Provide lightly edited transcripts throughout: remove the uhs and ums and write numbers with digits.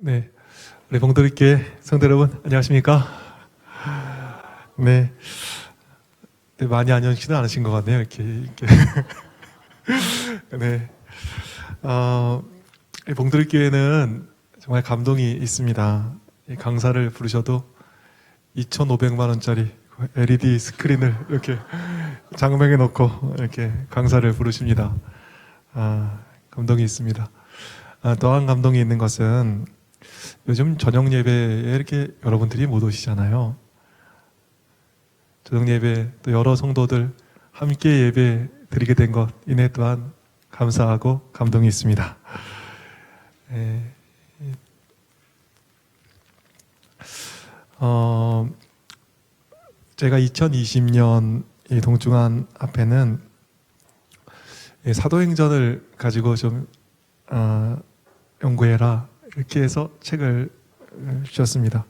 네, 우리 봉도리교회 성도 여러분 안녕하십니까? 네, 네, 많이 안녕하시지는 않으신 것 같네요. 이렇게. 네, 이 봉도리교회는 정말 감동이 있습니다. 이 강사를 부르셔도 2,500만 원짜리 LED 스크린을 이렇게 장명해 놓고 이렇게 강사를 부르십니다. 감동이 있습니다. 또한 감동이 있는 것은 요즘 저녁 예배에 이렇게 여러분들이 못 오시잖아요. 저녁 예배 또 여러 성도들 함께 예배 드리게 된 것 이내 또한 감사하고 감동이 있습니다. 제가 2020년 이 동중한 앞에는 사도행전을 가지고 좀 연구해라 이렇게 해서 책을 주셨습니다.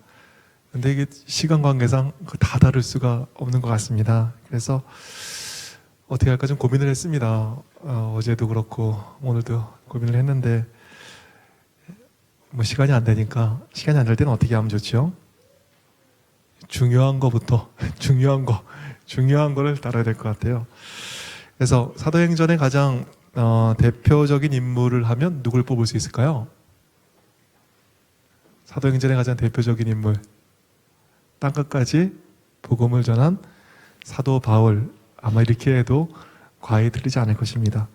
근데 이게 시간 관계상 다 다룰 수가 없는 것 같습니다. 그래서 어떻게 할까 좀 고민을 했습니다. 어제도 그렇고 오늘도 고민을 했는데 뭐 시간이 안 되니까 시간이 안 될 때는 어떻게 하면 좋죠? 중요한 거부터 중요한 거를 다뤄야 될 것 같아요. 그래서 사도행전의 가장 대표적인 인물을 하면 누굴 뽑을 수 있을까요? 사도행전의 가장 대표적인 인물, 땅끝까지 복음을 전한 사도 바울, 아마 이렇게 해도 과히 틀리지 않을 것입니다.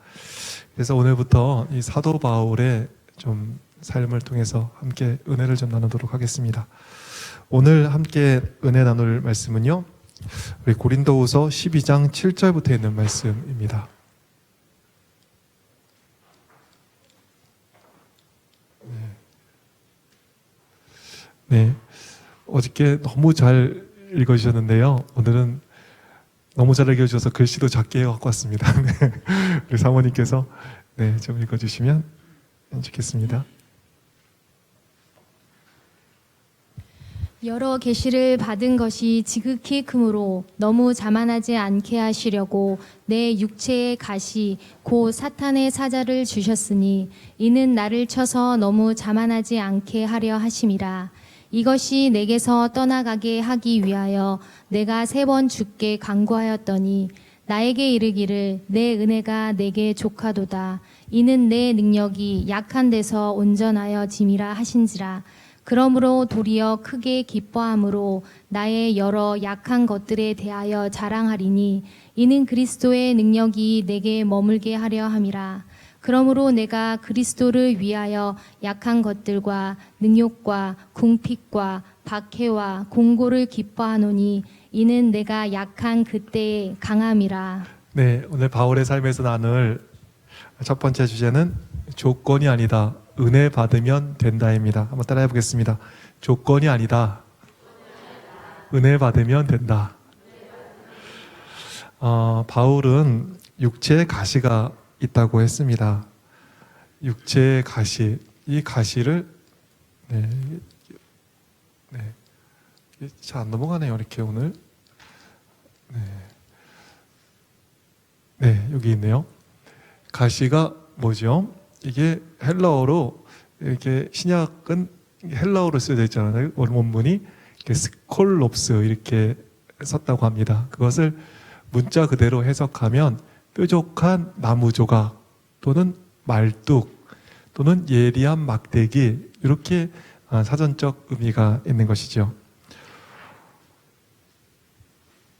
그래서 오늘부터 이 사도 바울의 좀 삶을 통해서 함께 은혜를 좀 나누도록 하겠습니다. 오늘 함께 은혜 나눌 말씀은요, 우리 고린도후서 12장 7절부터 있는 말씀입니다. 네, 어저께 너무 잘 읽어주셨는데요. 오늘은 너무 잘 읽어주셔서 글씨도 작게 갖고 왔습니다. 네, 우리 사모님께서 좀 읽어주시면 좋겠습니다. 여러 계시를 받은 것이 지극히 크므로 너무 자만하지 않게 하시려고 내 육체의 가시 곧 사탄의 사자를 주셨으니 이는 나를 쳐서 너무 자만하지 않게 하려 하심이라. 이것이 내게서 떠나가게 하기 위하여 내가 3번 주께 간구하였더니 나에게 이르기를 내 은혜가 내게 족하도다. 이는 내 능력이 약한 데서 온전하여 짐이라 하신지라. 그러므로 도리어 크게 기뻐함으로 나의 여러 약한 것들에 대하여 자랑하리니 이는 그리스도의 능력이 내게 머물게 하려 함이라. 그러므로 내가 그리스도를 위하여 약한 것들과 능욕과 궁핍과 박해와 공고를 기뻐하노니 이는 내가 약한 그때의 강함이라. 네, 오늘 바울의 삶에서 나눌 첫 번째 주제는 조건이 아니다, 은혜 받으면 된다입니다. 한번 따라해 보겠습니다. 조건이 아니다, 은혜 받으면 된다. 바울은 육체의 가시가 있다고 했습니다. 육체의 가시, 이 가시를 잘 안 넘어가네요. 이렇게 오늘 여기 있네요. 가시가 뭐죠? 이게 헬라어로 이렇게 신약은 헬라어로 쓰여져 있잖아요. 원문이 스콜롭스 이렇게 썼다고 합니다. 그것을 문자 그대로 해석하면 뾰족한 나무 조각 또는 말뚝 또는 예리한 막대기 이렇게 사전적 의미가 있는 것이죠.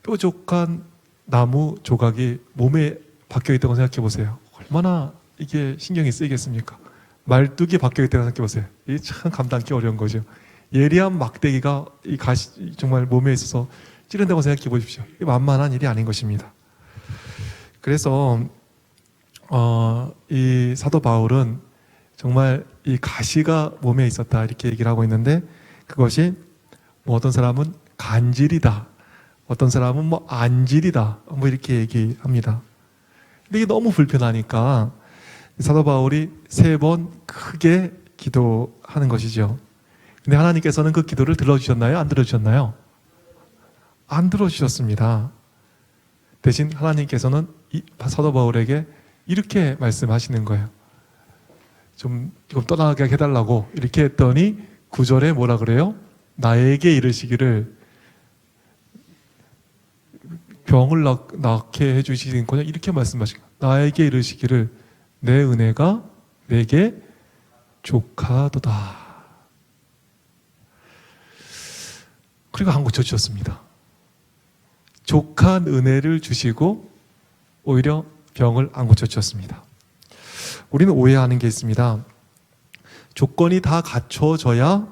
뾰족한 나무 조각이 몸에 박혀 있다고 생각해 보세요. 얼마나 이게 신경이 쓰이겠습니까? 말뚝이 박혀 있다고 생각해 보세요. 이게 참 감당하기 어려운 거죠. 예리한 막대기가 이 가시 정말 몸에 있어서 찌른다고 생각해 보십시오. 이게 만만한 일이 아닌 것입니다. 그래서 이 사도 바울은 정말 이 가시가 몸에 있었다 이렇게 얘기를 하고 있는데 그것이 뭐 어떤 사람은 간질이다, 어떤 사람은 뭐 안질이다 뭐 이렇게 얘기합니다. 근데 이게 너무 불편하니까 사도 바울이 3번 크게 기도하는 것이죠. 근데 하나님께서는 그 기도를 들어주셨나요? 안 들어주셨나요? 안 들어주셨습니다. 대신 하나님께서는 사도 바울에게 이렇게 말씀하시는 거예요. 좀 떠나게 해달라고 이렇게 했더니 9절에 뭐라 그래요? 나에게 이르시기를 병을 낫게 해주시는 거냐 이렇게 말씀하시고 나에게 이르시기를 내 은혜가 내게 족하도다. 그리고 안 고쳐주셨습니다. 족한 은혜를 주시고 오히려 병을 안 고쳐주셨습니다. 우리는 오해하는 게 있습니다. 조건이 다 갖춰져야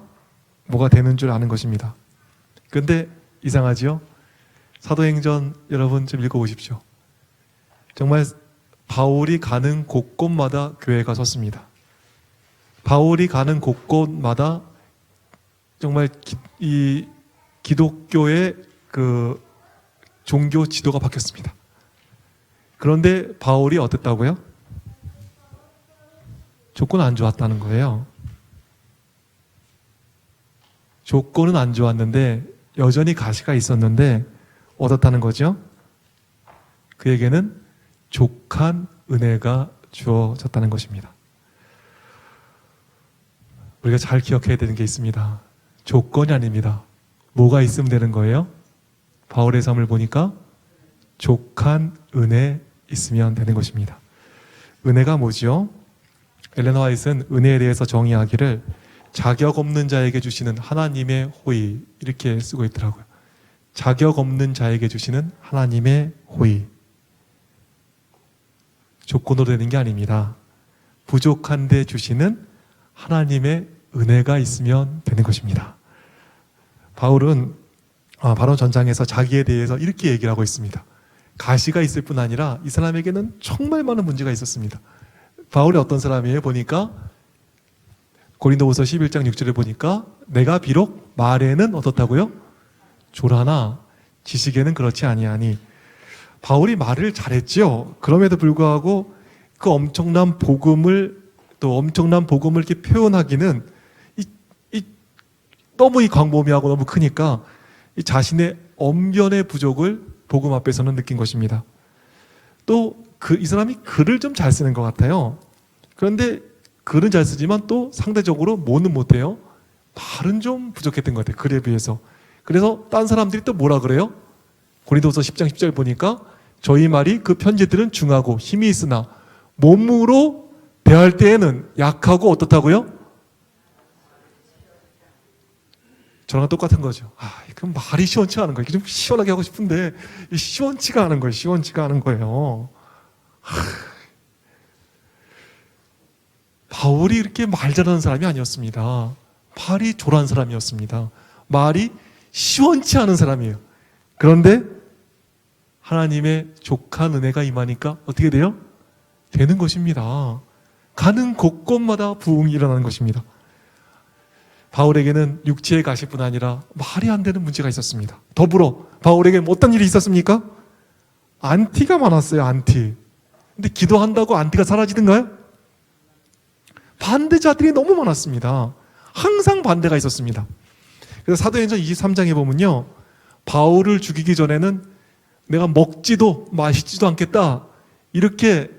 뭐가 되는 줄 아는 것입니다. 근데 이상하지요? 사도행전 여러분 좀 읽어보십시오. 정말 바울이 가는 곳곳마다 교회가 섰습니다. 바울이 가는 곳곳마다 정말 이 기독교의 그 종교 지도가 바뀌었습니다. 그런데 바울이 어땠다고요? 조건은 안 좋았다는 거예요. 조건은 안 좋았는데 여전히 가시가 있었는데 어떻다는 거죠? 그에게는 족한 은혜가 주어졌다는 것입니다. 우리가 잘 기억해야 되는 게 있습니다. 조건이 아닙니다. 뭐가 있으면 되는 거예요? 바울의 삶을 보니까 족한 은혜 있으면 되는 것입니다. 은혜가 뭐죠? 엘렌 화이트는 은혜에 대해서 정의하기를 자격 없는 자에게 주시는 하나님의 호의 이렇게 쓰고 있더라고요. 자격 없는 자에게 주시는 하나님의 호의. 조건으로 되는 게 아닙니다. 부족한데 주시는 하나님의 은혜가 있으면 되는 것입니다. 바울은 바로 전장에서 자기에 대해서 이렇게 얘기를 하고 있습니다. 가시가 있을 뿐 아니라 이 사람에게는 정말 많은 문제가 있었습니다. 바울이 어떤 사람이에요? 보니까 고린도후서 11장 6절에 보니까 내가 비록 말에는 어떻다고요? 조라나 지식에는 그렇지 아니하니. 바울이 말을 잘했지요. 그럼에도 불구하고 그 엄청난 복음을 이렇게 표현하기는 너무 이 광범위하고 너무 크니까 이 자신의 언변의 부족을 복음 앞에서는 느낀 것입니다. 또 이 사람이 글을 좀 잘 쓰는 것 같아요. 그런데 글은 잘 쓰지만 또 상대적으로 뭐는 못해요? 말은 좀 부족했던 것 같아요. 글에 비해서. 그래서 딴 사람들이 또 뭐라 그래요? 고린도서 10장 10절 보니까 저희 말이 그 편지들은 중하고 힘이 있으나 몸으로 대할 때에는 약하고 어떻다고요? 저랑 똑같은 거죠. 그럼 말이 시원치가 않은 거예요. 좀 시원하게 하고 싶은데 시원치가 않은 거예요. 시원치가 않은 거예요. 바울이 이렇게 말 잘하는 사람이 아니었습니다. 말이 조란 사람이었습니다. 말이 시원치 않은 사람이에요. 그런데 하나님의 족한 은혜가 임하니까 어떻게 돼요? 되는 것입니다. 가는 곳곳마다 부흥이 일어나는 것입니다. 바울에게는 육체의 가시뿐 아니라 말이 안 되는 문제가 있었습니다. 더불어 바울에게 어떤 일이 있었습니까? 안티가 많았어요. 안티. 근데 기도한다고 안티가 사라지던가요? 반대자들이 너무 많았습니다. 항상 반대가 있었습니다. 그래서 사도행전 23장에 보면요, 바울을 죽이기 전에는 내가 먹지도 마시지도 않겠다 이렇게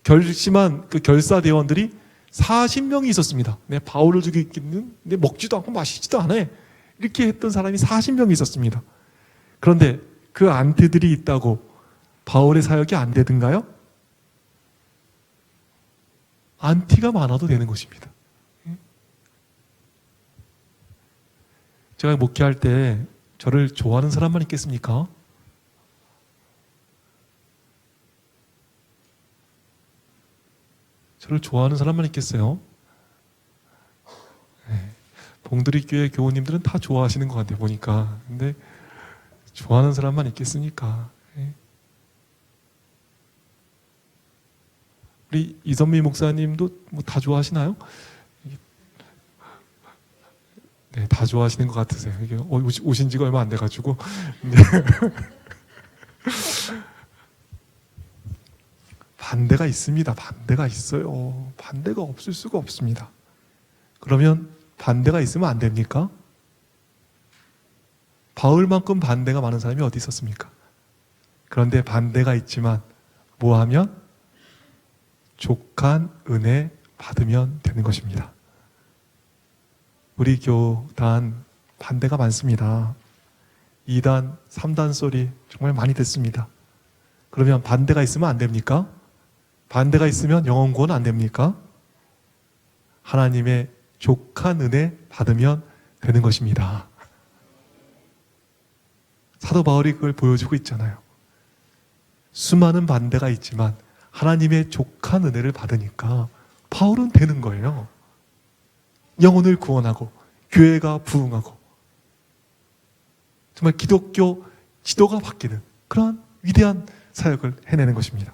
결심한 그 결사대원들이 40명이 있었습니다. 내 바울을 죽이기는 내 먹지도 않고 마시지도 않아 이렇게 했던 사람이 40명이 있었습니다. 그런데 그 안티들이 있다고 바울의 사역이 안 되든가요? 안티가 많아도 되는 것입니다. 제가 목회할 때 저를 좋아하는 사람만 있겠습니까? 저를 좋아하는 사람만 있겠어요? 네. 봉두리 교회 교우님들은 다 좋아하시는 것 같아요, 보니까. 근데 좋아하는 사람만 있겠습니까? 네. 우리 이선미 목사님도 뭐 다 좋아하시나요? 네, 다 좋아하시는 것 같으세요. 이게 오신 지가 얼마 안 돼가지고. 네. 반대가 있습니다. 반대가 있어요. 반대가 없을 수가 없습니다. 그러면 반대가 있으면 안 됩니까? 바울만큼 반대가 많은 사람이 어디 있었습니까? 그런데 반대가 있지만 뭐하면 족한 은혜 받으면 되는 것입니다. 우리 교단 반대가 많습니다. 2단, 3단 소리 정말 많이 듣습니다. 그러면 반대가 있으면 안 됩니까? 반대가 있으면 영혼 구원 안 됩니까? 하나님의 족한 은혜 받으면 되는 것입니다. 사도 바울이 그걸 보여주고 있잖아요. 수많은 반대가 있지만 하나님의 족한 은혜를 받으니까 바울은 되는 거예요. 영혼을 구원하고 교회가 부흥하고 정말 기독교 지도가 바뀌는 그런 위대한 사역을 해내는 것입니다.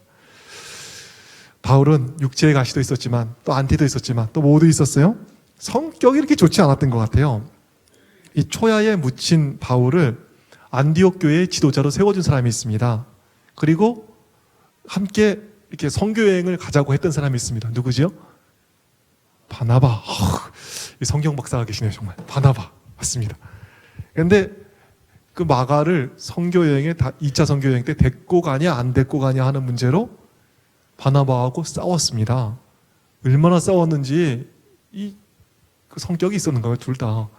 바울은 육체의 가시도 있었지만 또 안티도 있었지만 또 뭐도 있었어요? 성격이 이렇게 좋지 않았던 것 같아요. 이 초야에 묻힌 바울을 안디옥 교회의 지도자로 세워준 사람이 있습니다. 그리고 함께 이렇게 선교여행을 가자고 했던 사람이 있습니다. 누구지요? 바나바. 이 성경 박사가 계시네요, 정말. 바나바. 맞습니다. 그런데 그 마가를 선교여행에 2차 선교여행 때 데리고 가냐 안 데리고 가냐 하는 문제로 바나바하고 싸웠습니다. 얼마나 싸웠는지 그 성격이 있었는가요? 둘 다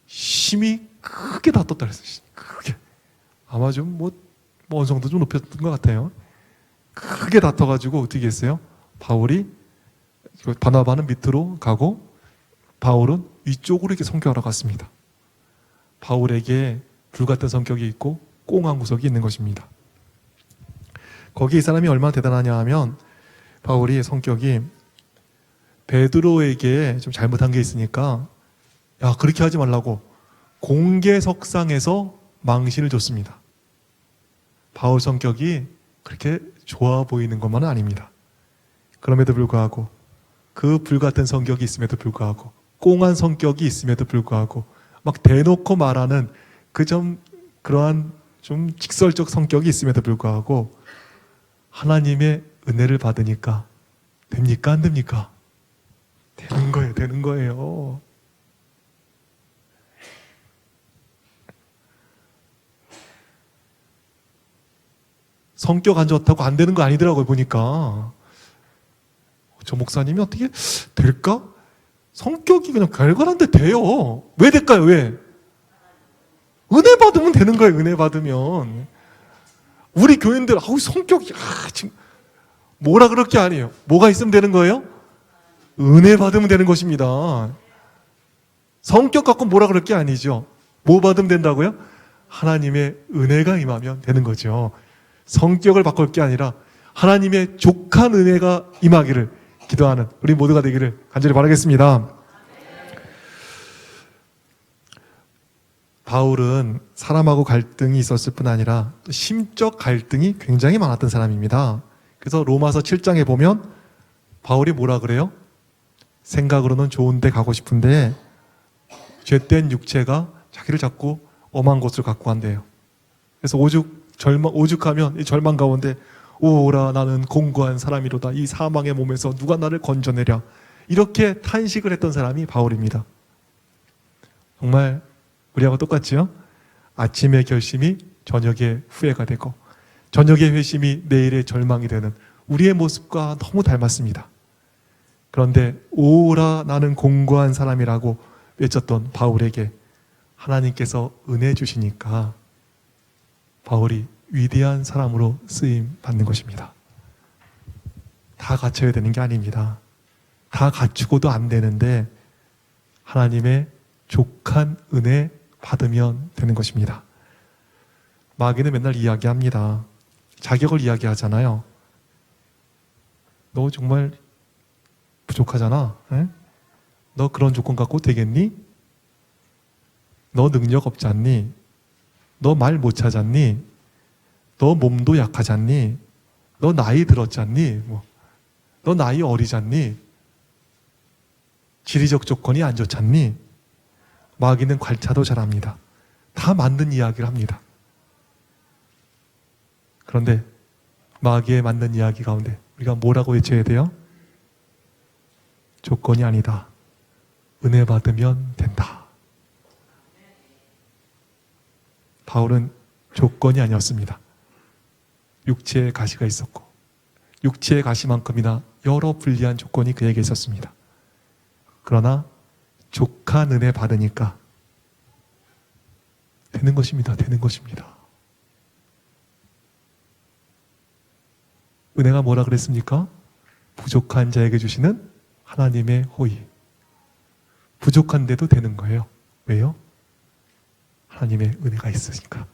힘이 크게 다퉜다 그랬어요. 크게. 아마 좀 어느 정도 좀 높였던 것 같아요. 크게 다퉈가지고 어떻게 했어요? 바울이 바나바는 밑으로 가고 바울은 위쪽으로 이렇게 선교하러 갔습니다. 바울에게 불같은 성격이 있고 꽁한 구석이 있는 것입니다. 거기 이 사람이 얼마나 대단하냐 하면 바울이 성격이 베드로에게 좀 잘못한 게 있으니까 야 그렇게 하지 말라고 공개석상에서 망신을 줬습니다. 바울 성격이 그렇게 좋아 보이는 것만은 아닙니다. 그럼에도 불구하고 그 불같은 성격이 있음에도 불구하고 꽁한 성격이 있음에도 불구하고 막 대놓고 말하는 그러한 좀 직설적 성격이 있음에도 불구하고 하나님의 은혜를 받으니까 됩니까? 안 됩니까? 되는 거예요. 되는 거예요. 성격 안 좋다고 안 되는 거 아니더라고요, 보니까. 저 목사님이 어떻게 될까? 성격이 그냥 결과란데 돼요. 왜 될까요? 왜? 은혜 받으면 되는 거예요. 은혜 받으면. 우리 교인들 성격이 지금 뭐라 그럴 게 아니에요. 뭐가 있으면 되는 거예요? 은혜 받으면 되는 것입니다. 성격 갖고 뭐라 그럴 게 아니죠. 뭐 받으면 된다고요? 하나님의 은혜가 임하면 되는 거죠. 성격을 바꿀 게 아니라 하나님의 족한 은혜가 임하기를 기도하는 우리 모두가 되기를 간절히 바라겠습니다. 바울은 사람하고 갈등이 있었을 뿐 아니라 또 심적 갈등이 굉장히 많았던 사람입니다. 그래서 로마서 7장에 보면 바울이 뭐라 그래요? 생각으로는 좋은 데 가고 싶은데 죄된 육체가 자기를 자꾸 엄한 곳으로 갖고 간대요. 그래서 오죽하면 이 절망 가운데 오라 나는 공고한 사람이로다. 이 사망의 몸에서 누가 나를 건져내랴. 이렇게 탄식을 했던 사람이 바울입니다. 정말 우리하고 똑같지요? 아침의 결심이 저녁의 후회가 되고 저녁의 회심이 내일의 절망이 되는 우리의 모습과 너무 닮았습니다. 그런데 오라 나는 공고한 사람이라고 외쳤던 바울에게 하나님께서 은혜 주시니까 바울이 위대한 사람으로 쓰임 받는 것입니다. 다 갖춰야 되는 게 아닙니다. 다 갖추고도 안 되는데 하나님의 족한 은혜 받으면 되는 것입니다. 마귀는 맨날 이야기합니다. 자격을 이야기하잖아요. 너 정말 부족하잖아. 에? 너 그런 조건 갖고 되겠니? 너 능력 없지 않니? 너 말 못 찾았니? 너 몸도 약하지 않니? 너 나이 들었지 않니? 너 나이 어리지 않니? 지리적 조건이 안 좋지 않니? 마귀는 관찰도 잘합니다. 다 맞는 이야기를 합니다. 그런데 마귀의 맞는 이야기 가운데 우리가 뭐라고 외쳐야 돼요? 조건이 아니다. 은혜 받으면 된다. 바울은 조건이 아니었습니다. 육체의 가시가 있었고 육체의 가시만큼이나 여러 불리한 조건이 그에게 있었습니다. 그러나 족한 은혜 받으니까 되는 것입니다. 되는 것입니다. 은혜가 뭐라 그랬습니까? 부족한 자에게 주시는 하나님의 호의. 부족한데도 되는 거예요. 왜요? 하나님의 은혜가 있으니까.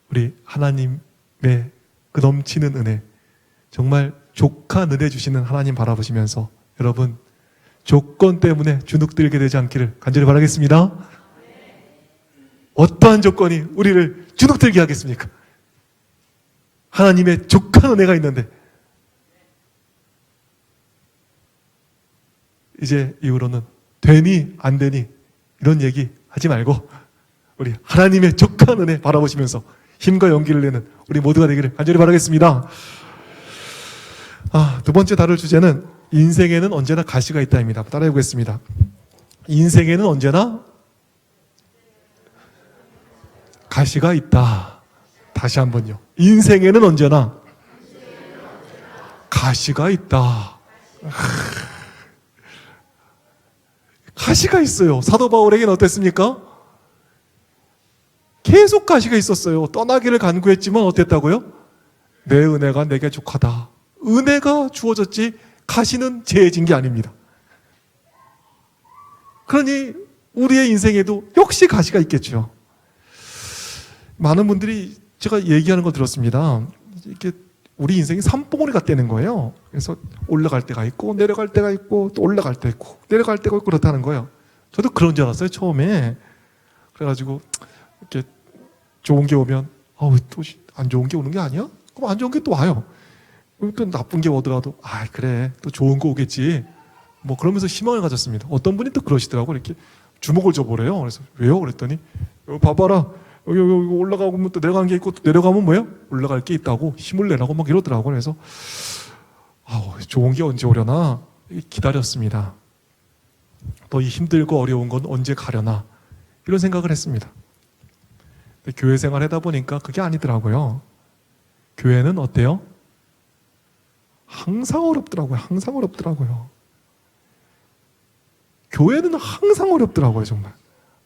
우리 하나님의 그 넘치는 은혜, 정말 족한 은혜 주시는 하나님 바라보시면서 여러분 조건 때문에 주눅들게 되지 않기를 간절히 바라겠습니다. 어떠한 조건이 우리를 주눅들게 하겠습니까? 하나님의 족한 은혜가 있는데 이제 이후로는 되니 안 되니 이런 얘기 하지 말고 우리 하나님의 족한 은혜 바라보시면서 힘과 용기를 내는 우리 모두가 되기를 간절히 바라겠습니다. 두 번째 다룰 주제는 인생에는 언제나 가시가 있다입니다. 따라해 보겠습니다. 인생에는 언제나 가시가 있다. 다시 한번요. 인생에는 언제나 가시가 있다. 가시가 있어요. 사도 바울에게는 어땠습니까? 계속 가시가 있었어요. 떠나기를 간구했지만 어땠다고요? 내 은혜가 내게 족하다. 은혜가 주어졌지 가시는 제해진 게 아닙니다. 그러니 우리의 인생에도 역시 가시가 있겠죠. 많은 분들이 제가 얘기하는 거 들었습니다. 이렇게 우리 인생이 산봉우리 같다는 거예요. 그래서 올라갈 때가 있고 내려갈 때가 있고 또 올라갈 때 있고 내려갈 때가 있고 그렇다는 거예요. 저도 그런 줄 알았어요, 처음에. 그래가지고 이렇게 좋은 게 오면 또 안 좋은 게 오는 게 아니야? 그럼 안 좋은 게 또 와요. 또 나쁜 게 오더라도 그래 또 좋은 거 오겠지. 뭐 그러면서 희망을 가졌습니다. 어떤 분이 또 그러시더라고. 이렇게 주먹을 줘보래요. 그래서 왜요? 그랬더니 봐봐라. 여기 올라가면 또 내려가는 게 있고 또 내려가면 뭐예요? 올라갈 게 있다고 힘을 내라고 막 이러더라고. 그래서 좋은 게 언제 오려나 기다렸습니다. 또 이 힘들고 어려운 건 언제 가려나 이런 생각을 했습니다. 근데 교회 생활 하다 보니까 그게 아니더라고요. 교회는 어때요? 항상 어렵더라고요. 항상 어렵더라고요. 교회는 항상 어렵더라고요. 정말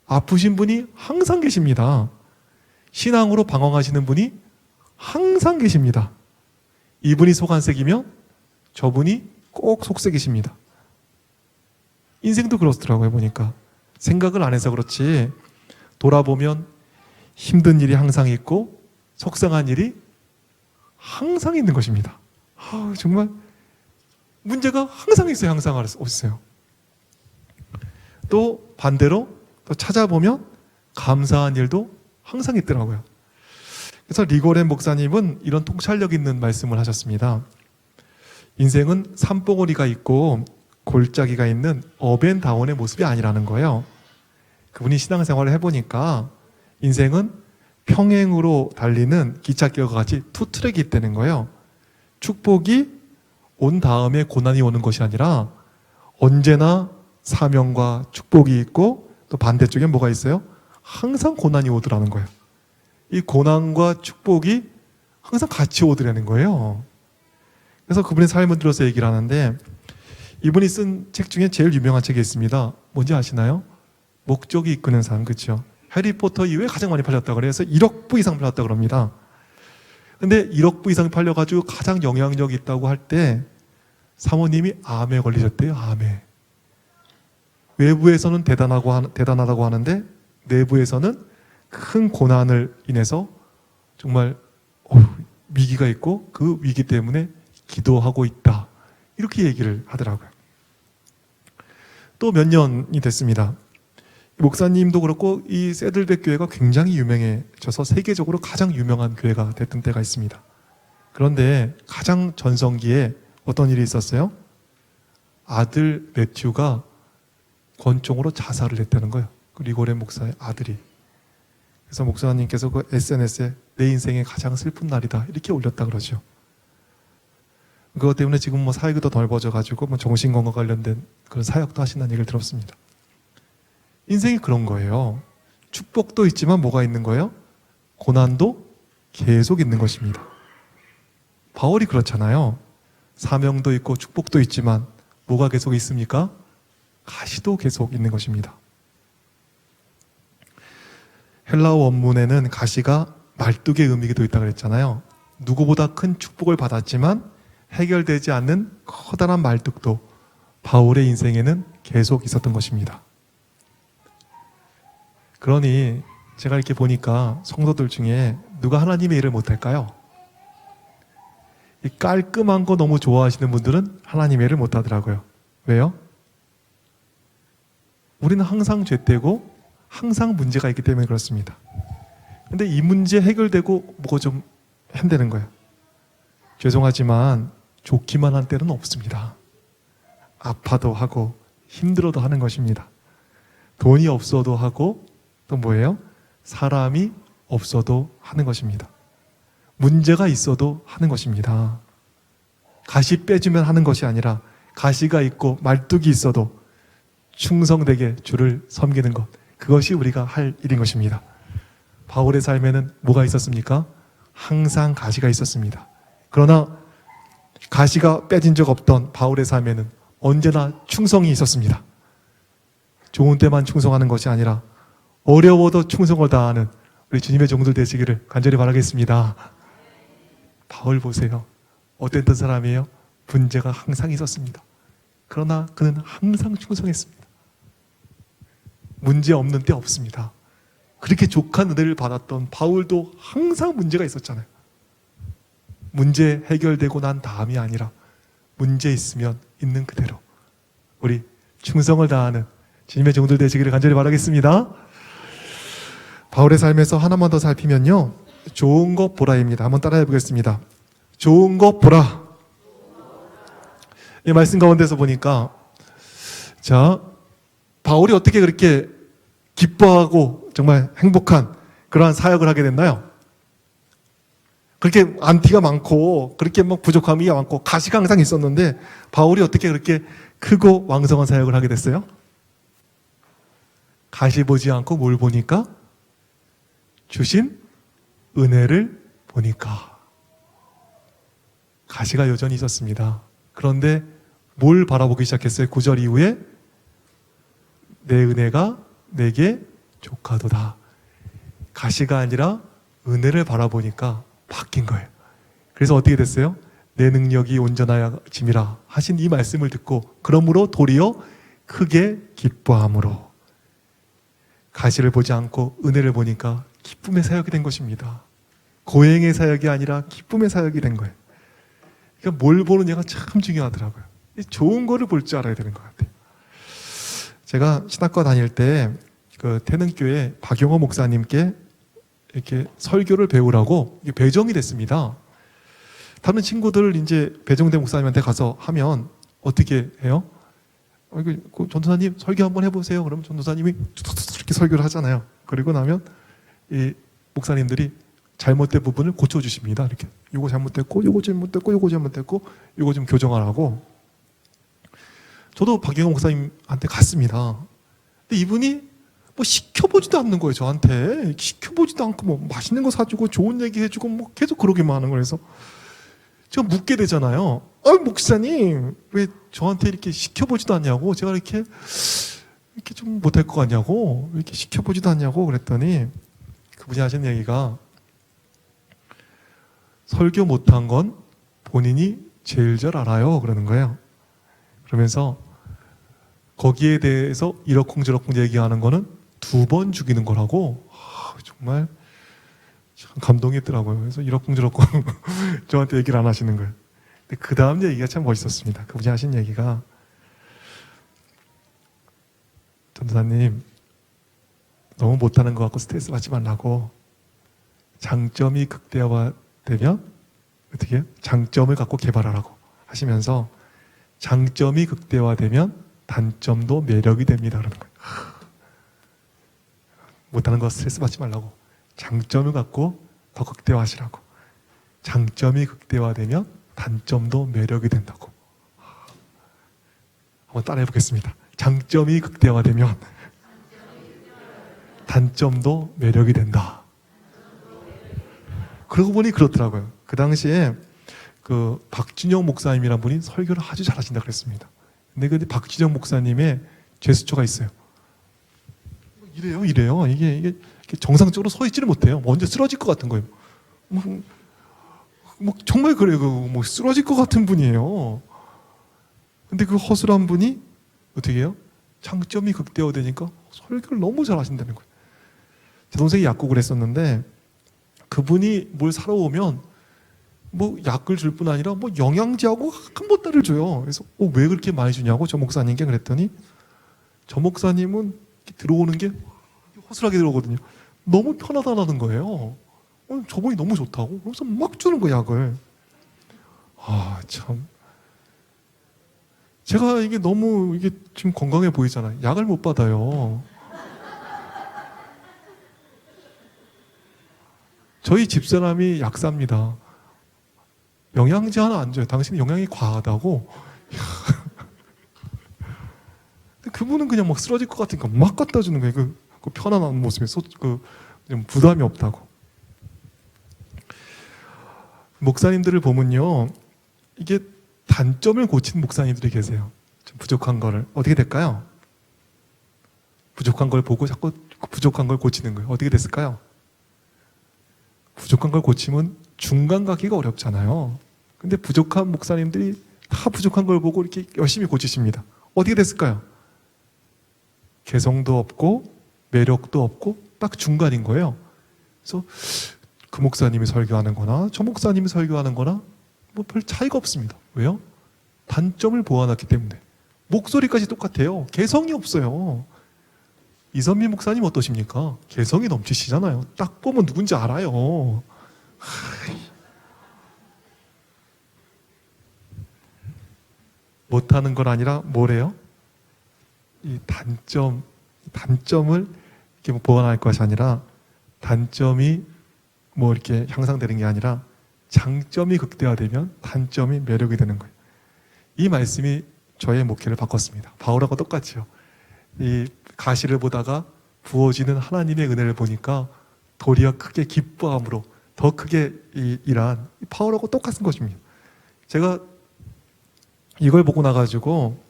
아프신 분이 항상 계십니다. 신앙으로 방황하시는 분이 항상 계십니다. 이분이 속안색이면 저분이 꼭 속색이십니다. 인생도 그렇더라고요. 보니까 생각을 안 해서 그렇지 돌아보면 힘든 일이 항상 있고 속상한 일이 항상 있는 것입니다. 정말 문제가 항상 있어요. 항상 있어요. 또 반대로 또 찾아보면 감사한 일도 항상 있더라고요. 그래서 리고렌 목사님은 이런 통찰력 있는 말씀을 하셨습니다. 인생은 산봉우리가 있고 골짜기가 있는 업앤다운의 모습이 아니라는 거예요. 그분이 신앙생활을 해보니까 인생은 평행으로 달리는 기찻길과 같이 투트랙이 있다는 거예요. 축복이 온 다음에 고난이 오는 것이 아니라 언제나 사명과 축복이 있고 또 반대쪽에 뭐가 있어요? 항상 고난이 오더라는 거예요. 이 고난과 축복이 항상 같이 오더라는 거예요. 그래서 그분의 삶을 들어서 얘기를 하는데 이분이 쓴 책 중에 제일 유명한 책이 있습니다. 뭔지 아시나요? 목적이 이끄는 삶, 그렇죠? 해리포터 이후에 가장 많이 팔렸다고 그래서 1억 부 이상 팔렸다고 그럽니다. 근데 1억 부 이상 팔려가지고 가장 영향력이 있다고 할 때 사모님이 암에 걸리셨대요. 암에. 외부에서는 대단하다고 하는데 내부에서는 큰 고난을 인해서 정말 위기가 있고 그 위기 때문에 기도하고 있다. 이렇게 얘기를 하더라고요. 또 몇 년이 됐습니다. 목사님도 그렇고 이 세들백 교회가 굉장히 유명해져서 세계적으로 가장 유명한 교회가 됐던 때가 있습니다. 그런데 가장 전성기에 어떤 일이 있었어요? 아들 매튜가 권총으로 자살을 했다는 거예요. 그 리고렌 목사의 아들이. 그래서 목사님께서 그 SNS에 내 인생의 가장 슬픈 날이다 이렇게 올렸다 그러죠. 그것 때문에 지금 뭐 사역이 더 넓어져가지고 뭐 정신건강 관련된 그런 사역도 하신다는 얘기를 들었습니다. 인생이 그런 거예요. 축복도 있지만 뭐가 있는 거예요? 고난도 계속 있는 것입니다. 바울이 그렇잖아요. 사명도 있고 축복도 있지만 뭐가 계속 있습니까? 가시도 계속 있는 것입니다. 헬라어 원문에는 가시가 말뚝의 의미도 있다고 그랬잖아요. 누구보다 큰 축복을 받았지만 해결되지 않는 커다란 말뚝도 바울의 인생에는 계속 있었던 것입니다. 그러니 제가 이렇게 보니까 성도들 중에 누가 하나님의 일을 못할까요? 이 깔끔한 거 너무 좋아하시는 분들은 하나님의 일을 못하더라고요. 왜요? 우리는 항상 죄되고 항상 문제가 있기 때문에 그렇습니다. 근데 이 문제 해결되고 뭐가 좀 한다는 거예요. 죄송하지만 좋기만 한 때는 없습니다. 아파도 하고 힘들어도 하는 것입니다. 돈이 없어도 하고 또 뭐예요? 사람이 없어도 하는 것입니다. 문제가 있어도 하는 것입니다. 가시 빼주면 하는 것이 아니라 가시가 있고 말뚝이 있어도 충성되게 주를 섬기는 것, 그것이 우리가 할 일인 것입니다. 바울의 삶에는 뭐가 있었습니까? 항상 가시가 있었습니다. 그러나 가시가 빼진 적 없던 바울의 삶에는 언제나 충성이 있었습니다. 좋은 때만 충성하는 것이 아니라 어려워도 충성을 다하는 우리 주님의 종들 되시기를 간절히 바라겠습니다. 바울 보세요. 어땠던 사람이에요? 문제가 항상 있었습니다. 그러나 그는 항상 충성했습니다. 문제 없는 때 없습니다. 그렇게 족한 은혜를 받았던 바울도 항상 문제가 있었잖아요. 문제 해결되고 난 다음이 아니라 문제 있으면 있는 그대로 우리 충성을 다하는 주님의 종들 되시기를 간절히 바라겠습니다. 바울의 삶에서 하나만 더 살피면요, 좋은 것 보라입니다. 한번 따라해 보겠습니다. 좋은 것 보라. 이 말씀 가운데서 보니까, 자, 바울이 어떻게 그렇게 기뻐하고 정말 행복한 그러한 사역을 하게 됐나요? 그렇게 안티가 많고 그렇게 막 부족함이 많고 가시가 항상 있었는데 바울이 어떻게 그렇게 크고 왕성한 사역을 하게 됐어요? 가시 보지 않고 뭘 보니까? 주신 은혜를 보니까. 가시가 여전히 있었습니다. 그런데 뭘 바라보기 시작했어요? 9절 이후에 내 은혜가 내게 족하도다. 가시가 아니라 은혜를 바라보니까 바뀐 거예요. 그래서 어떻게 됐어요? 내 능력이 온전하여짐이라 하신 이 말씀을 듣고 그러므로 도리어 크게 기뻐함으로 가시를 보지 않고 은혜를 보니까 기쁨의 사역이 된 것입니다. 고행의 사역이 아니라 기쁨의 사역이 된 거예요. 그러니까 뭘 보느냐가 참 중요하더라고요. 좋은 거를 볼 줄 알아야 되는 것 같아요. 제가 신학과 다닐 때 그 태능교회 박용호 목사님께 이렇게 설교를 배우라고 배정이 됐습니다. 다른 친구들 이제 배정된 목사님한테 가서 하면 어떻게 해요? 전도사님 설교 한번 해보세요. 그러면 전도사님이 이렇게 설교를 하잖아요. 그리고 나면 이 목사님들이 잘못된 부분을 고쳐주십니다. 이렇게 요거 잘못됐고, 요거 잘못됐고, 요거 잘못됐고, 요거 좀 교정하라고. 저도 박영호 목사님한테 갔습니다. 근데 이분이 뭐 시켜보지도 않는 거예요. 저한테 시켜보지도 않고 뭐 맛있는 거 사주고 좋은 얘기 해주고 뭐 계속 그러기만 하는 거라서 제가 묻게 되잖아요. 목사님 왜 저한테 이렇게 시켜보지도 않냐고. 제가 이렇게 좀 못할 것 같냐고, 이렇게 시켜보지도 않냐고 그랬더니 그분이 하신 얘기가 설교 못한 건 본인이 제일 잘 알아요 그러는 거예요. 그러면서 거기에 대해서 이러쿵저러쿵 얘기하는 거는 2번 죽이는 거라고. 정말 참 감동했더라고요. 그래서 이러쿵저러쿵 저한테 얘기를 안 하시는 거예요. 근데 그 다음 얘기가 참 멋있었습니다. 그분이 하신 얘기가, 전도사님 너무 못하는 것 같고 스트레스 받지 말라고, 장점이 극대화되면 어떻게 해요? 장점을 갖고 개발하라고 하시면서 장점이 극대화되면 단점도 매력이 됩니다 그러는 거예요. 못하는 거 스트레스 받지 말라고, 장점을 갖고 더 극대화하시라고. 장점이 극대화되면 단점도 매력이 된다고. 한번 따라해 보겠습니다. 장점이 극대화되면 단점도 매력이 된다. 그러고 보니 그렇더라고요. 그 당시에 그 박준영 목사님이란 분이 설교를 아주 잘하신다 그랬습니다. 근데 박준영 목사님의 제스처가 있어요. 이래요. 이게 정상적으로 서 있지를 못해요. 먼저 쓰러질 것 같은 거예요. 뭐 정말 그래요. 뭐 쓰러질 것 같은 분이에요. 근데 그 허술한 분이 어떻게 해요? 장점이 극대화되니까 설교를 너무 잘하신다는 거예요. 제 동생이 약국을 했었는데 그분이 뭘 사러 오면 뭐 약을 줄 뿐 아니라 뭐 영양제하고 한 보따리를 줘요. 그래서 왜 그렇게 많이 주냐고 저 목사님께 그랬더니 저 목사님은 들어오는 게 허술하게 들어오거든요. 너무 편하다는 거예요. 저분이 너무 좋다고. 그래서 막 주는 거 약을. 참. 제가 이게 너무 이게 지금 건강해 보이잖아요. 약을 못 받아요. 저희 집사람이 약사입니다. 영양제 하나 안 줘요. 당신은 영양이 과하다고. 그분은 그냥 막 쓰러질 것 같으니까 막 갖다 주는 거예요. 그 편안한 모습에 좀 부담이 없다고. 목사님들을 보면요, 이게 단점을 고친 목사님들이 계세요. 좀 부족한 거를 어떻게 될까요? 부족한 걸 보고 자꾸 부족한 걸 고치는 거예요. 어떻게 됐을까요? 부족한 걸 고치면 중간 가기가 어렵잖아요. 근데 부족한 목사님들이 다 부족한 걸 보고 이렇게 열심히 고치십니다. 어떻게 됐을까요? 개성도 없고 매력도 없고 딱 중간인 거예요. 그래서 그 목사님이 설교하는 거나 저 목사님이 설교하는 거나 뭐 별 차이가 없습니다. 왜요? 단점을 보완했기 때문에. 목소리까지 똑같아요. 개성이 없어요. 이선미 목사님 어떠십니까? 개성이 넘치시잖아요. 딱 보면 누군지 알아요. 못하는 건 아니라 뭐래요? 이 단점을 이렇게 뭐 보완할 것이 아니라 단점이 뭐 이렇게 향상되는 게 아니라 장점이 극대화되면 단점이 매력이 되는 거예요. 이 말씀이 저의 목회를 바꿨습니다. 바울하고 똑같이요. 이 가시를 보다가 부어지는 하나님의 은혜를 보니까 도리어 크게 기뻐함으로 더 크게 일한 바울하고 똑같은 것입니다. 제가 이걸 보고 나가지고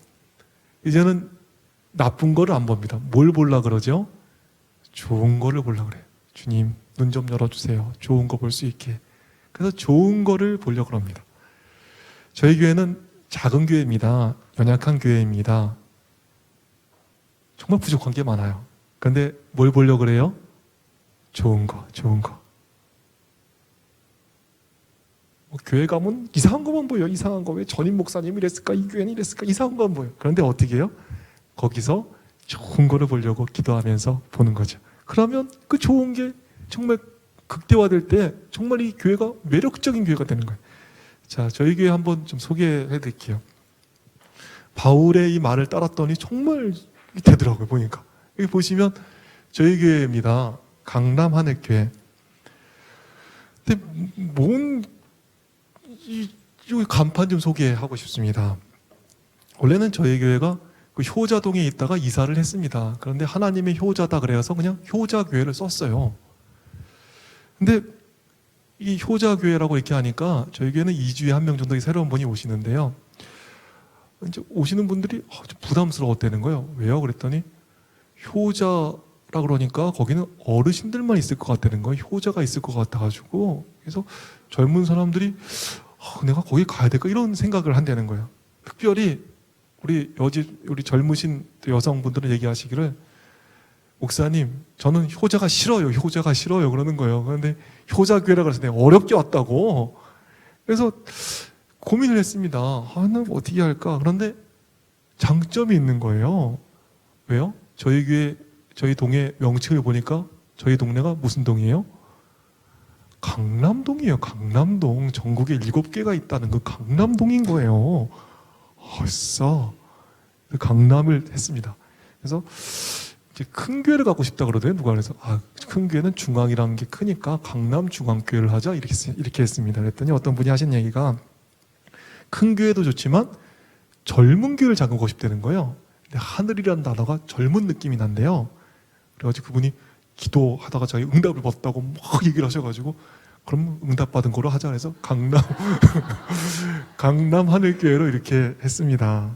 이제는 나쁜 거를 안 봅니다. 뭘 보려 그러죠? 좋은 거를 보려 그래요. 주님 눈 좀 열어주세요. 좋은 거 볼 수 있게. 그래서 좋은 거를 보려고 합니다. 저희 교회는 작은 교회입니다. 연약한 교회입니다. 정말 부족한 게 많아요. 그런데 뭘 보려고 그래요? 좋은 거. 뭐 교회 가면 이상한 것만 보여요. 이상한 거. 왜 전임 목사님이 이랬을까? 이 교회는 이랬을까? 이상한 것만 보여요. 그런데 어떻게 해요? 거기서 좋은 거를 보려고 기도하면서 보는 거죠. 그러면 그 좋은 게 정말 극대화될 때 정말 이 교회가 매력적인 교회가 되는 거예요. 자, 저희 교회 한번 좀 소개해 드릴게요. 바울의 이 말을 따랐더니 정말 되더라고요. 보니까 여기 보시면 저희 교회입니다. 강남 하늘교회. 근데 이 간판 좀 소개하고 싶습니다. 원래는 저희 교회가 그 효자동에 있다가 이사를 했습니다. 그런데 하나님의 효자다 그래서 그냥 효자교회를 썼어요. 근데 이 효자교회라고 이렇게 하니까 저희 교회는 2주에 한 명 정도 새로운 분이 오시는데요. 이제 오시는 분들이 좀 부담스러웠다는 거예요. 왜요? 그랬더니 효자라 그러니까 거기는 어르신들만 있을 것 같다는 거예요. 효자가 있을 것 같아가지고. 그래서 젊은 사람들이 내가 거기 가야 될까 이런 생각을 한다는 거예요. 특별히 우리 젊으신 여성분들은 얘기하시기를 목사님 저는 효자가 싫어요 그러는 거예요. 그런데 효자교회라 그래서 내가 어렵게 왔다고. 그래서 고민을 했습니다. 나 어떻게 할까? 그런데 장점이 있는 거예요. 왜요? 저희 교회 저희 동의 명칭을 보니까 저희 동네가 무슨 동이에요? 강남동이에요. 강남동. 전국에 7개가 있다는 그 강남동인 거예요. 벌써 강남을 했습니다. 그래서 이제 큰 교회를 갖고 싶다 그러더니 누가 그래서 큰 교회는 중앙이라는 게 크니까 강남 중앙교회를 하자 이렇게 했습니다. 그랬더니 어떤 분이 하신 얘기가 큰 교회도 좋지만 젊은 교회를 잡고 싶다는 거예요. 근데 하늘이라는 단어가 젊은 느낌이 난대요. 그래가지고 그분이 기도하다가 자기 응답을 받았다고 막 얘기를 하셔가지고 그럼 응답받은 거로 하자 해서 강남 강남 하늘교회로 이렇게 했습니다.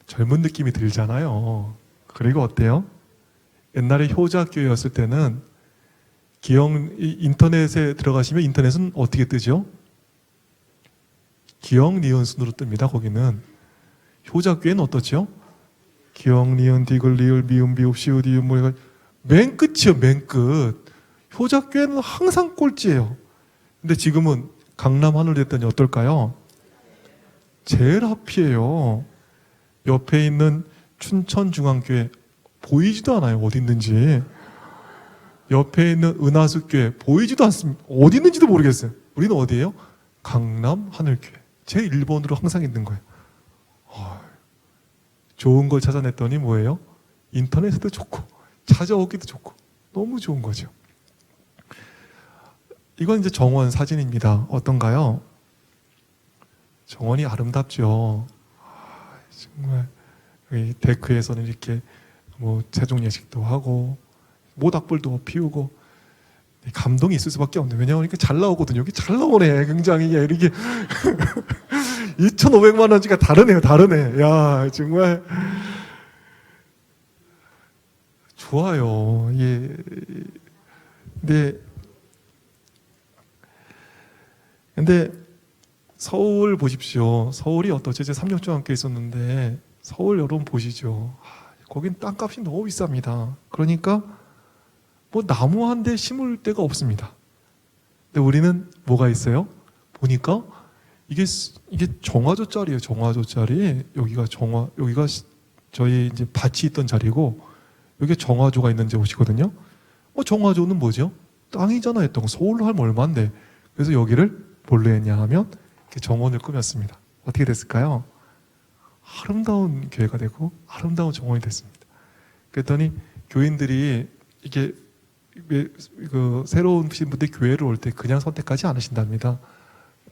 젊은 느낌이 들잖아요. 그리고 어때요? 옛날에 효자교회였을 때는 인터넷에 들어가시면 인터넷은 어떻게 뜨죠? 기역, 니은 순으로 뜹니다. 거기는. 효자교회는 어떻죠? 기역, 니은, 디귿, 리을, 미음, 비읍, 시읒, 이음, 뭐 맨 끝이요, 맨 끝. 효자교회는 항상 꼴찌예요. 근데 지금은 강남 하늘 됐더니 어떨까요? 제일 앞이에요. 옆에 있는 춘천중앙교회 보이지도 않아요. 어디 있는지. 옆에 있는 은하수교회 보이지도 않습니다. 어디 있는지도 모르겠어요. 우리는 어디예요? 강남 하늘교회. 제 1번으로 항상 있는 거예요. 좋은 걸 찾아냈더니 뭐예요? 인터넷에도 좋고 찾아오기도 좋고 너무 좋은 거죠. 이건 이제 정원 사진입니다. 어떤가요? 정원이 아름답죠. 정말 여기 데크에서는 이렇게 뭐 세종 예식도 하고 모닥불도 피우고 감동이 있을 수밖에 없네요. 왜냐하면 이렇게 잘 나오거든요. 여기 잘 나오네. 굉장히 이렇게 2,500만 원짜리가 다르네요. 다르네. 야 정말 좋아요. 예. 근데 서울 보십시오. 서울이 어떠죠? 제가 3년 동안 함께 있었는데 서울 여러분 보시죠. 거긴 땅값이 너무 비쌉니다. 그러니까 뭐 나무 한 대 심을 데가 없습니다. 근데 우리는 뭐가 있어요? 보니까 이게 정화조짜리예요. 정화조짜리. 여기가 저희 이제 밭이 있던 자리고 여기 정화조가 있는 곳이거든요. 정화조는 뭐죠? 땅이잖아요. 서울로 하면 얼마인데. 그래서 여기를 뭘로 했냐 하면 이렇게 정원을 꾸몄습니다. 어떻게 됐을까요? 아름다운 교회가 되고 아름다운 정원이 됐습니다. 그랬더니 교인들이 이게 새로운 분들이 교회를 올 때 그냥 선택하지 않으신답니다.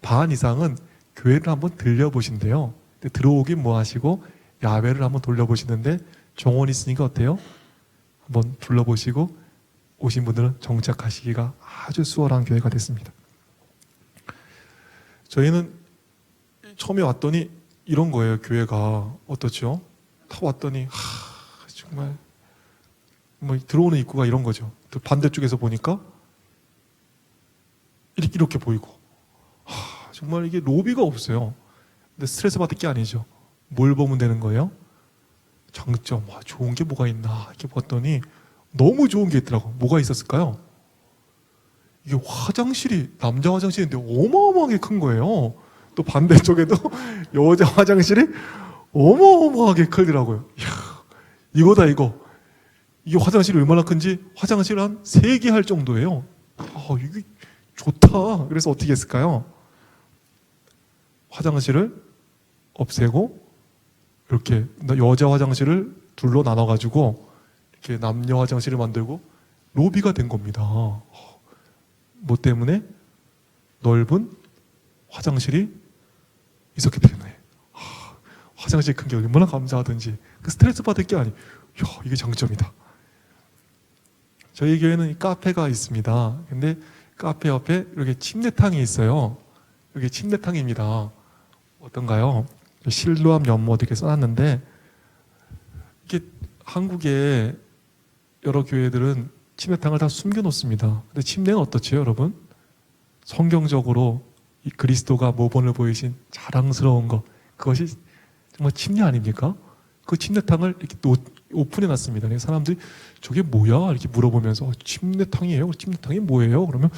반 이상은 교회를 한번 들려보신대요. 들어오긴 뭐 하시고 야외를 한번 돌려보시는데 정원이 있으니까 어때요? 한번 둘러보시고 오신 분들은 정착하시기가 아주 수월한 교회가 됐습니다. 저희는 처음에 왔더니 이런 거예요. 교회가 어떻죠? 다 왔더니 정말 뭐 들어오는 입구가 이런 거죠. 또 반대쪽에서 보니까 이렇게 보이고 정말 이게 로비가 없어요. 근데 스트레스 받을 게 아니죠. 뭘 보면 되는 거예요? 장점, 좋은 게 뭐가 있나 이렇게 봤더니 너무 좋은 게 있더라고. 뭐가 있었을까요? 이게 화장실이 남자 화장실인데 어마어마하게 큰 거예요. 또 반대쪽에도 여자 화장실이 어마어마하게 크더라고요. 이야, 이거다 이거. 이게 화장실이 얼마나 큰지 화장실 한 3개 할 정도예요. 이게 좋다. 그래서 어떻게 했을까요? 화장실을 없애고 이렇게 여자 화장실을 둘로 나눠가지고 이렇게 남녀 화장실을 만들고 로비가 된 겁니다. 뭐 때문에? 넓은 화장실이 있었기 때문에. 화장실 큰 게 얼마나 감사하든지 그 스트레스 받을 게 아니. 이게 장점이다. 저희 교회는 카페가 있습니다. 근데 카페 옆에 이렇게 침례탕이 있어요. 여기 침례탕입니다. 어떤가요? 실로암 연못 이렇게 써놨는데 이게 한국의 여러 교회들은 침례탕을 다 숨겨놓습니다. 근데 침례는 어떻죠, 여러분? 성경적으로 이 그리스도가 모본을 보이신 자랑스러운 것, 그것이 정말 침례 아닙니까? 그 침례탕을 이렇게 오픈해놨습니다. 사람들이 저게 뭐야? 이렇게 물어보면서 침례탕이에요? 침례탕이 뭐예요? 그러면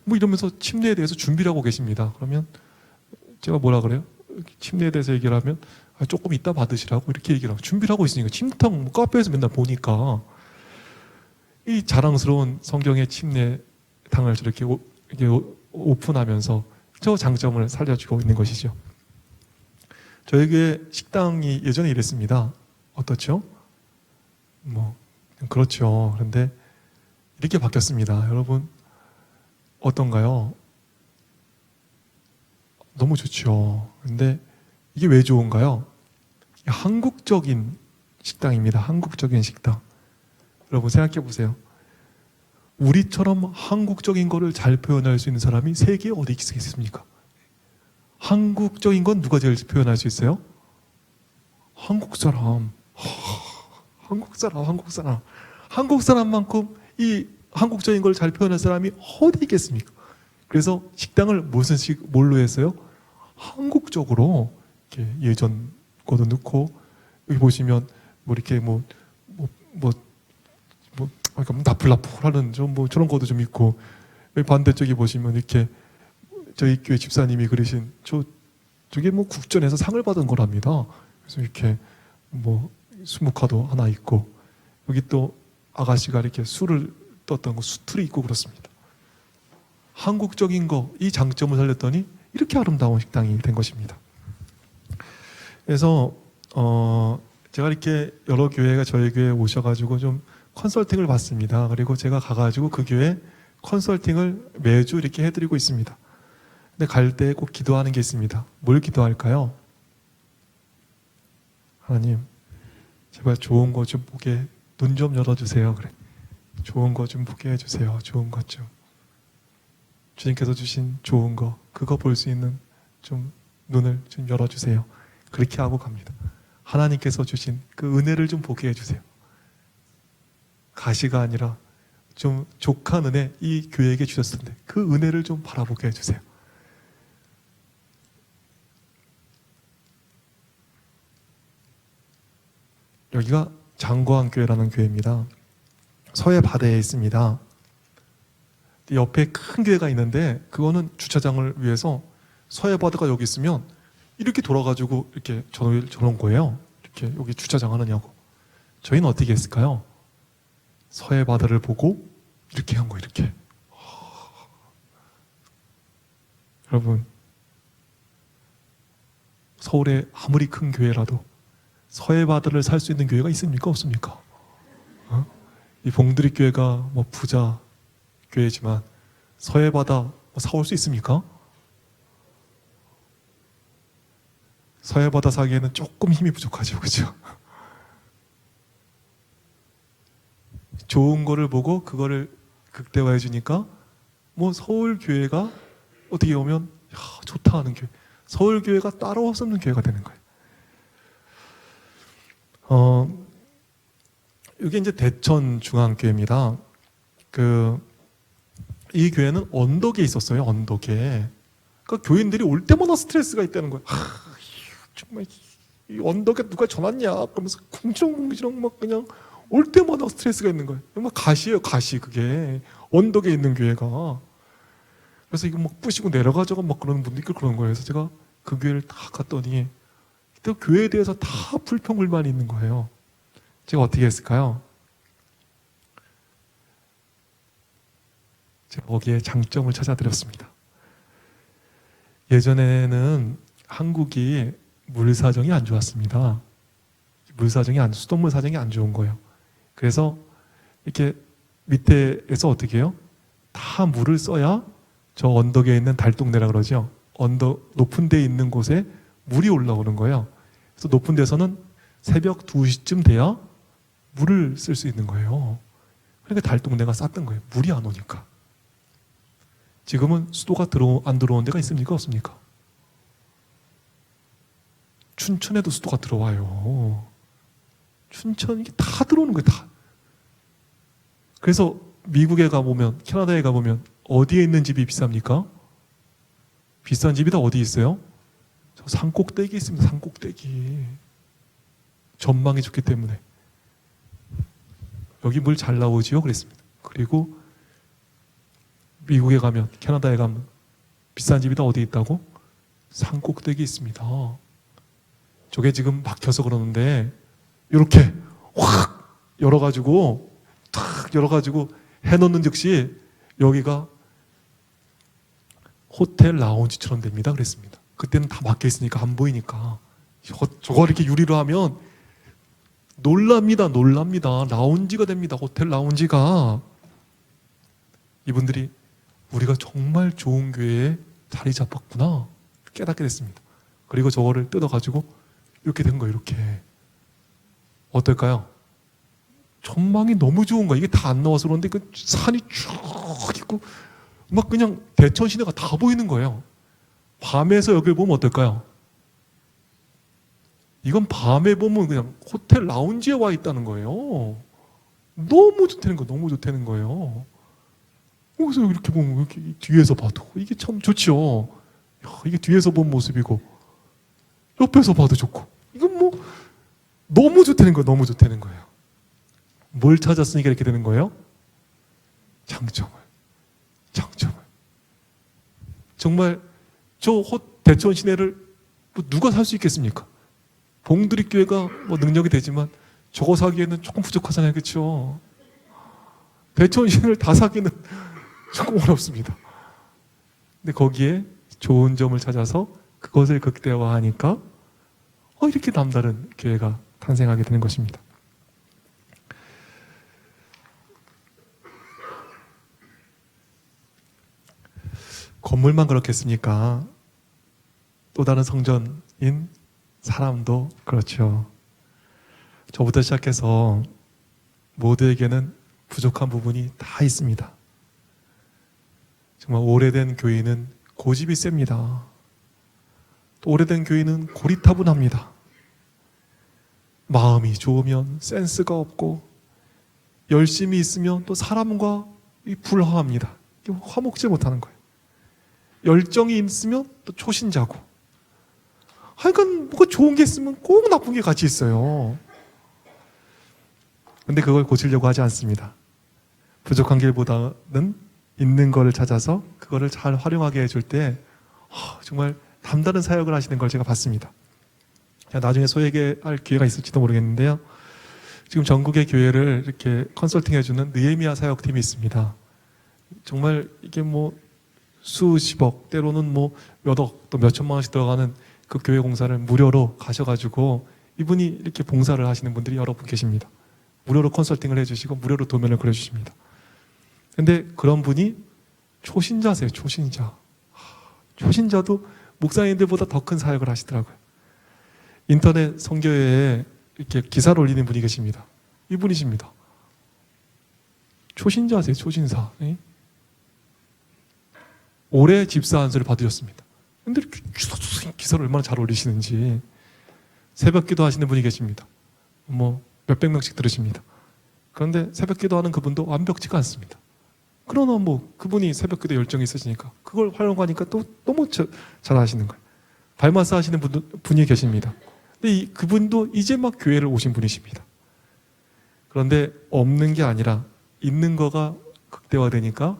뭐 이러면서 침례에 대해서 준비를 하고 계십니다. 그러면 제가 뭐라 그래요? 침례에 대해서 얘기를 하면 조금 이따 받으시라고 이렇게 얘기를 하고 준비를 하고 있으니까 침례탕 카페에서 맨날 보니까 이 자랑스러운 성경의 침례탕을 저렇게 오픈하면서 저 장점을 살려주고 있는 것이죠. 저희 교회 식당이 예전에 이랬습니다. 어떻죠? 그렇죠. 그런데 이렇게 바뀌었습니다. 여러분 어떤가요? 너무 좋죠. 근데 이게 왜 좋은가요? 한국적인 식당입니다. 한국적인 식당. 여러분 생각해 보세요. 우리처럼 한국적인 거를 잘 표현할 수 있는 사람이 세계에 어디 있겠습니까? 한국적인 건 누가 제일 표현할 수 있어요? 한국 사람. 한국 사람, 한국 사람. 한국 사람만큼 이 한국적인 걸 잘 표현할 사람이 어디 있겠습니까? 그래서 식당을 뭘로 했어요? 한국적으로 이렇게 예전 거도 넣고, 여기 보시면 뭐 이렇게 나풀나풀하는 저런 것도 좀 있고, 여기 반대쪽에 보시면 이렇게 저희 교회 집사님이 그리신 저게 국전에서 상을 받은 거랍니다. 그래서 이렇게 수묵화도 하나 있고, 여기 또 아가씨가 이렇게 술을 떴던 거 수틀이 있고 그렇습니다. 한국적인 거, 이 장점을 살렸더니 이렇게 아름다운 식당이 된 것입니다. 그래서 제가 이렇게 여러 교회가 저희 교회에 오셔가지고 좀 컨설팅을 받습니다. 그리고 제가 가가지고 그 교회 컨설팅을 매주 이렇게 해드리고 있습니다. 근데 갈 때 꼭 기도하는 게 있습니다. 뭘 기도할까요? 하나님, 제발 좋은 거 좀 보게, 눈 좀 열어주세요. 그래. 좋은 거 좀 보게 해주세요. 좋은 것 좀. 주님께서 주신 좋은 거, 그거 볼 수 있는 좀 눈을 좀 열어주세요. 그렇게 하고 갑니다. 하나님께서 주신 그 은혜를 좀 보게 해주세요. 가시가 아니라 좀 족한 은혜 이 교회에게 주셨을 텐데 그 은혜를 좀 바라보게 해주세요. 여기가 장거한교회라는 교회입니다. 서해 바다에 있습니다. 옆에 큰 교회가 있는데 그거는 주차장을 위해서 서해 바다가 여기 있으면 이렇게 돌아가지고 이렇게 저런 거예요. 이렇게 여기 주차장 하느냐고. 저희는 어떻게 했을까요? 서해 바다를 보고 이렇게 한 거예요. 이렇게. 여러분, 서울에 아무리 큰 교회라도 서해 바다를 살 수 있는 교회가 있습니까? 없습니까? 이 봉드리 교회가 부자 교회지만 서해 바다 사올 수 있습니까? 서해 바다 사기에는 조금 힘이 부족하죠, 그렇죠? 좋은 거를 보고 그거를 극대화해 주니까 서울 교회가 어떻게 보면 좋다 하는 교회, 서울 교회가 따라올 수 없는 교회가 되는 거예요. 이게 이제 대천 중앙교회입니다. 이 교회는 언덕에 있었어요. 언덕에. 그러니까 교인들이 올 때마다 스트레스가 있다는 거예요. 정말 이 언덕에 누가 전왔냐? 그러면서 궁시렁궁시렁 그냥 올 때마다 스트레스가 있는 거예요. 가시예요, 가시. 그게 언덕에 있는 교회가. 그래서 이거 부시고 내려가자고 그러는 분들이 그런 거예요. 그래서 제가 그 교회를 다 갔더니 그때 교회에 대해서 다 불평불만이 있는 거예요. 제가 어떻게 했을까요? 제가 거기에 장점을 찾아드렸습니다. 예전에는 한국이 물 사정이 안 좋았습니다. 수돗물 사정이 안 좋은 거예요. 그래서 이렇게 밑에서 어떻게 해요? 다 물을 써야 저 언덕에 있는 달동네라 그러죠. 언덕 높은 데 있는 곳에 물이 올라오는 거예요. 그래서 높은 데서는 새벽 2시쯤 돼야 물을 쓸 수 있는 거예요. 그러니까 달동네가 쌌던 거예요. 물이 안 오니까. 지금은 수도가 안 들어온 데가 있습니까? 없습니까? 춘천에도 수도가 들어와요. 춘천 이게 다 들어오는 거예요. 다. 그래서 미국에 가보면, 캐나다에 가보면 어디에 있는 집이 비쌉니까? 비싼 집이 다 어디 있어요? 저 산꼭대기 있습니다. 산꼭대기. 전망이 좋기 때문에. 여기 물 잘 나오지요? 그랬습니다. 그리고 미국에 가면, 캐나다에 가면 비싼 집이 다 어디 있다고? 산꼭대기 있습니다. 저게 지금 막혀서 그러는데 이렇게 확 열어가지고 탁 열어가지고 해놓는 즉시 여기가 호텔 라운지처럼 됩니다. 그랬습니다. 그때는 다 막혀 있으니까 안 보이니까 저거 이렇게 유리로 하면 놀랍니다. 라운지가 됩니다. 호텔 라운지가. 이분들이 우리가 정말 좋은 교회에 자리 잡았구나 깨닫게 됐습니다. 그리고 저거를 뜯어가지고 이렇게 된 거예요. 이렇게. 어떨까요? 전망이 너무 좋은 거야. 이게 다 안 나와서 그런데 그 산이 쭉 있고 막 그냥 대천 시내가 다 보이는 거예요. 밤에서 여기를 보면 어떨까요? 이건 밤에 보면 그냥 호텔 라운지에 와 있다는 거예요. 너무 좋다는 거, 너무 좋다는 거예요. 그래서 이렇게 보면 이렇게 뒤에서 봐도 이게 참 좋죠. 야, 이게 뒤에서 본 모습이고 옆에서 봐도 좋고 이건 뭐 너무 좋다는 거예요. 너무 좋다는 거예요. 뭘 찾았으니까 이렇게 되는 거예요? 장점을. 정말 저 대천 시내를 뭐 누가 살 수 있겠습니까? 봉두리 교회가 뭐 능력이 되지만 저거 사기에는 조금 부족하잖아요. 그렇죠? 대천 시내를 다 사기는 조금 어렵습니다. 근데 거기에 좋은 점을 찾아서 그것을 극대화하니까 이렇게 남다른 교회가 탄생하게 되는 것입니다. 건물만 그렇겠습니까? 또 다른 성전인 사람도 그렇죠. 저부터 시작해서 모두에게는 부족한 부분이 다 있습니다. 정말 오래된 교회는 고집이 셉니다. 또 오래된 교회는 고리타분합니다. 마음이 좋으면 센스가 없고 열심히 있으면 또 사람과 불화합니다. 화목지 못하는 거예요. 열정이 있으면 또 초신자고 하여간 뭐가 좋은 게 있으면 꼭 나쁜 게 같이 있어요. 근데 그걸 고치려고 하지 않습니다. 부족한 길보다는 있는 거를 찾아서 그거를 잘 활용하게 해줄 때 정말 남다른 사역을 하시는 걸 제가 봤습니다. 나중에 소개할 기회가 있을지도 모르겠는데요. 지금 전국의 교회를 이렇게 컨설팅해주는 느헤미야 사역팀이 있습니다. 정말 이게 뭐 수십억, 때로는 뭐 몇억, 또 몇천만 원씩 들어가는 그 교회 공사를 무료로 가셔가지고 이분이 이렇게 봉사를 하시는 분들이 여러 분 계십니다. 무료로 컨설팅을 해주시고 무료로 도면을 그려주십니다. 근데 그런 분이 초신자세요. 초신자. 초신자도 목사님들보다 더 큰 사역을 하시더라고요. 인터넷 선교회에 이렇게 기사를 올리는 분이 계십니다. 이분이십니다. 초신자세요. 초신사. 올해 집사 안수를 받으셨습니다. 근데 이렇게 기사를 얼마나 잘 올리시는지. 새벽기도 하시는 분이 계십니다. 뭐 몇백 명씩 들으십니다. 그런데 새벽기도 하는 그분도 완벽치가 않습니다. 그러나 뭐 그분이 새벽기도 열정이 있으시니까 그걸 활용하니까 또 너무 잘 하시는 거예요. 발마스 하시는 분이 계십니다. 근데 그분도 이제 막 교회를 오신 분이십니다. 그런데 없는 게 아니라 있는 거가 극대화되니까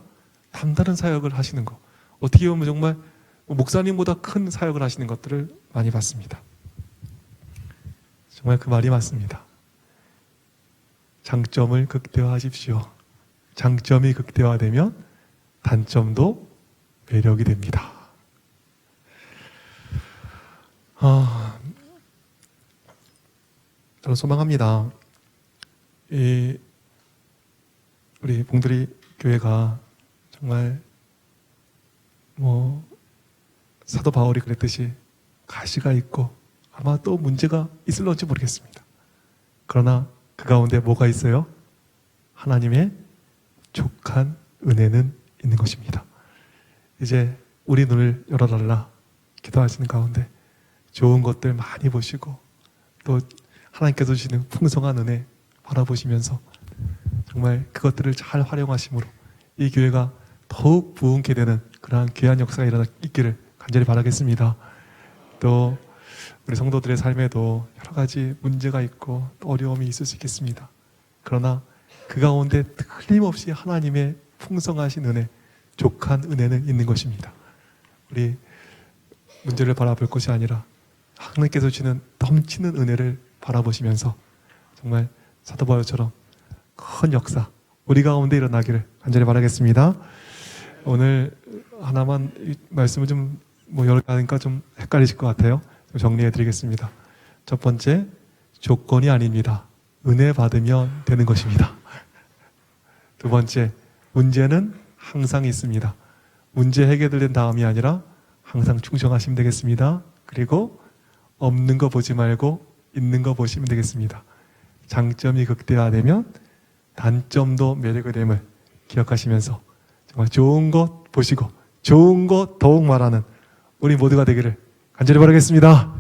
남다른 사역을 하시는 거. 어떻게 보면 정말 목사님보다 큰 사역을 하시는 것들을 많이 봤습니다. 정말 그 말이 맞습니다. 장점을 극대화하십시오. 장점이 극대화되면 단점도 매력이 됩니다. 저는 소망합니다. 우리 봉두리 교회가 정말 사도 바울이 그랬듯이 가시가 있고 아마 또 문제가 있을런지 모르겠습니다. 그러나 그 가운데 뭐가 있어요? 하나님의 족한 은혜는 있는 것입니다. 이제 우리 눈을 열어달라 기도하시는 가운데 좋은 것들 많이 보시고 또 하나님께서 주시는 풍성한 은혜 바라보시면서 정말 그것들을 잘 활용하심으로 이 교회가 더욱 부흥케 되는 그러한 귀한 역사가 있기를 간절히 바라겠습니다. 또 우리 성도들의 삶에도 여러 가지 문제가 있고 또 어려움이 있을 수 있겠습니다. 그러나 그 가운데 틀림없이 하나님의 풍성하신 은혜, 족한 은혜는 있는 것입니다. 우리 문제를 바라볼 것이 아니라 하나님께서 주시는 넘치는 은혜를 바라보시면서 정말 사도 바울처럼 큰 역사 우리 가운데 일어나기를 간절히 바라겠습니다. 오늘 하나만 말씀을 좀 여러 가지니까 좀 헷갈리실 것 같아요. 좀 정리해 드리겠습니다. 첫 번째, 조건이 아닙니다. 은혜 받으면 되는 것입니다. 두 번째, 문제는 항상 있습니다. 문제 해결된 다음이 아니라 항상 충성하시면 되겠습니다. 그리고 없는 거 보지 말고 있는 거 보시면 되겠습니다. 장점이 극대화되면 단점도 매력의 됨을 기억하시면서 정말 좋은 것 보시고 좋은 것 더욱 말하는 우리 모두가 되기를 간절히 바라겠습니다.